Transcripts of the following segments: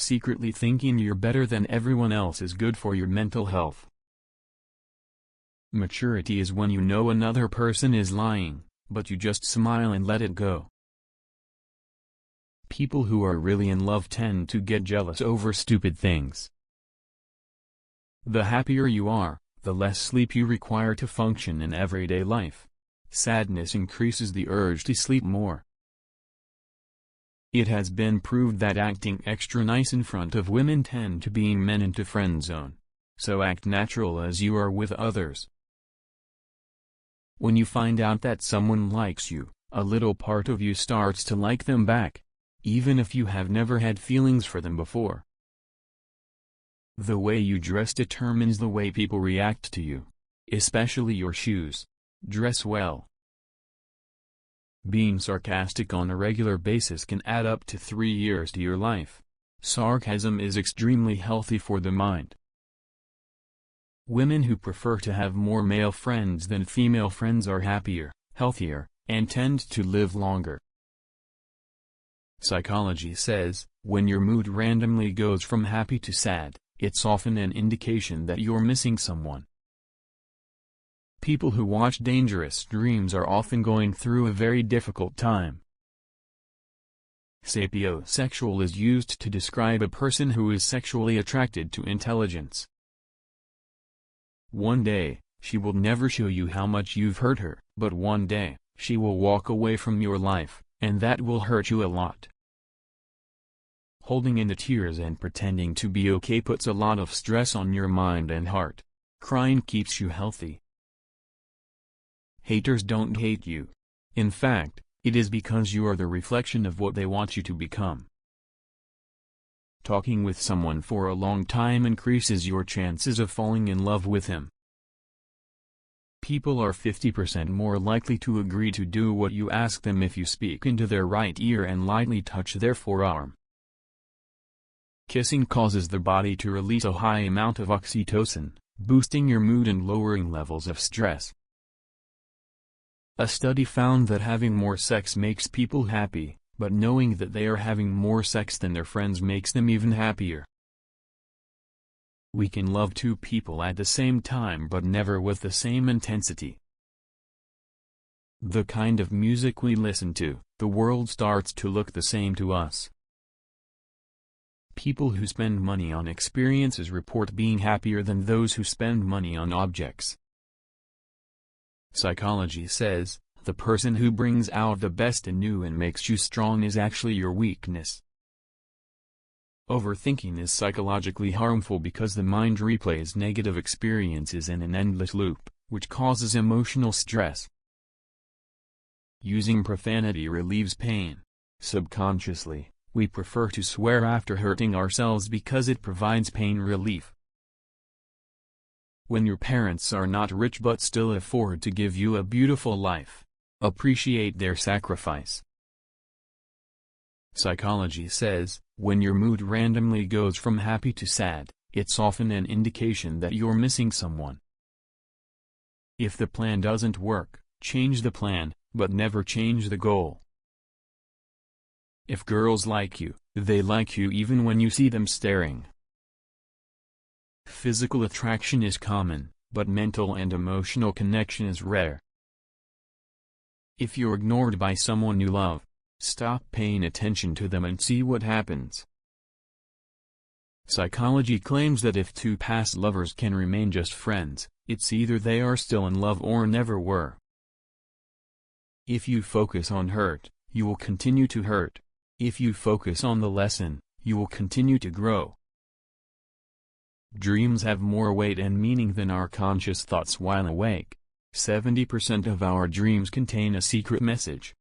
Secretly thinking you're better than everyone else is good for your mental health. Maturity is when you know another person is lying, but you just smile and let it go. People who are really in love tend to get jealous over stupid things. The happier you are, the less sleep you require to function in everyday life. Sadness increases the urge to sleep more. It has been proved that acting extra nice in front of women tend to being men into friend zone. So act natural as you are with others. When you find out that someone likes you, a little part of you starts to like them back, even if you have never had feelings for them before. The way you dress determines the way people react to you, especially your shoes. Dress well. Being sarcastic on a regular basis can add up to 3 years to your life. Sarcasm is extremely healthy for the mind. Women who prefer to have more male friends than female friends are happier, healthier, and tend to live longer. Psychology says, when your mood randomly goes from happy to sad, it's often an indication that you're missing someone. People who watch dangerous dreams are often going through a very difficult time. Sapiosexual is used to describe a person who is sexually attracted to intelligence. One day, she will never show you how much you've hurt her, but one day, she will walk away from your life, and that will hurt you a lot. Holding in the tears and pretending to be okay puts a lot of stress on your mind and heart. Crying keeps you healthy. Haters don't hate you. In fact, it is because you are the reflection of what they want you to become. Talking with someone for a long time increases your chances of falling in love with him. People are 50% more likely to agree to do what you ask them if you speak into their right ear and lightly touch their forearm. Kissing causes the body to release a high amount of oxytocin, boosting your mood and lowering levels of stress. A study found that having more sex makes people happy, but knowing that they are having more sex than their friends makes them even happier. We can love two people at the same time but never with the same intensity. The kind of music we listen to, the world starts to look the same to us. People who spend money on experiences report being happier than those who spend money on objects. Psychology says, the person who brings out the best in you and makes you strong is actually your weakness. Overthinking is psychologically harmful because the mind replays negative experiences in an endless loop, which causes emotional stress. Using profanity relieves pain. Subconsciously, we prefer to swear after hurting ourselves because it provides pain relief. When your parents are not rich but still afford to give you a beautiful life, appreciate their sacrifice. Psychology says, when your mood randomly goes from happy to sad, it's often an indication that you're missing someone. If the plan doesn't work, change the plan, but never change the goal. If girls like you, they like you even when you see them staring. Physical attraction is common, but mental and emotional connection is rare. If you're ignored by someone you love, stop paying attention to them and see what happens. Psychology claims that if two past lovers can remain just friends, it's either they are still in love or never were. If you focus on hurt, you will continue to hurt. If you focus on the lesson, you will continue to grow. Dreams have more weight and meaning than our conscious thoughts while awake. 70% of our dreams contain a secret message.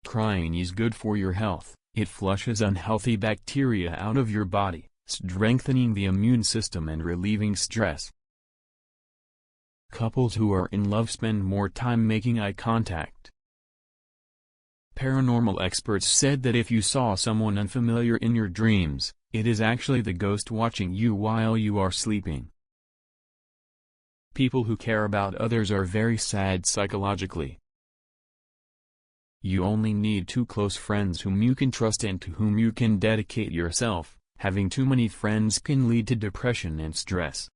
Crying is good for your health. It flushes unhealthy bacteria out of your body, strengthening the immune system and relieving stress. Couples who are in love spend more time making eye contact. Paranormal experts said that if you saw someone unfamiliar in your dreams, it is actually the ghost watching you while you are sleeping. People who care about others are very sad psychologically. You only need two close friends whom you can trust and to whom you can dedicate yourself. Having too many friends can lead to depression and stress.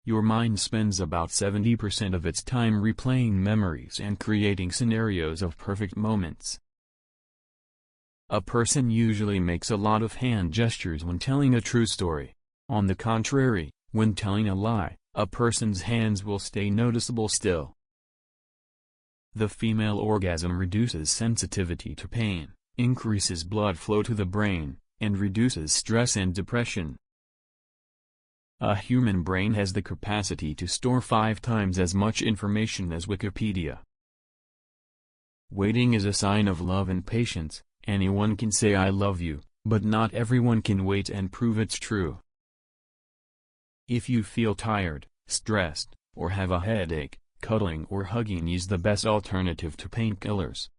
Your mind spends about 70% of its time replaying memories and creating scenarios of perfect moments. A person usually makes a lot of hand gestures when telling a true story. On the contrary, when telling a lie, a person's hands will stay noticeable still. The female orgasm reduces sensitivity to pain, increases blood flow to the brain, and reduces stress and depression. A human brain has the capacity to store 5 times as much information as Wikipedia. Waiting is a sign of love and patience. Anyone can say I love you, but not everyone can wait and prove it's true. If you feel tired, stressed, or have a headache, cuddling or hugging is the best alternative to painkillers.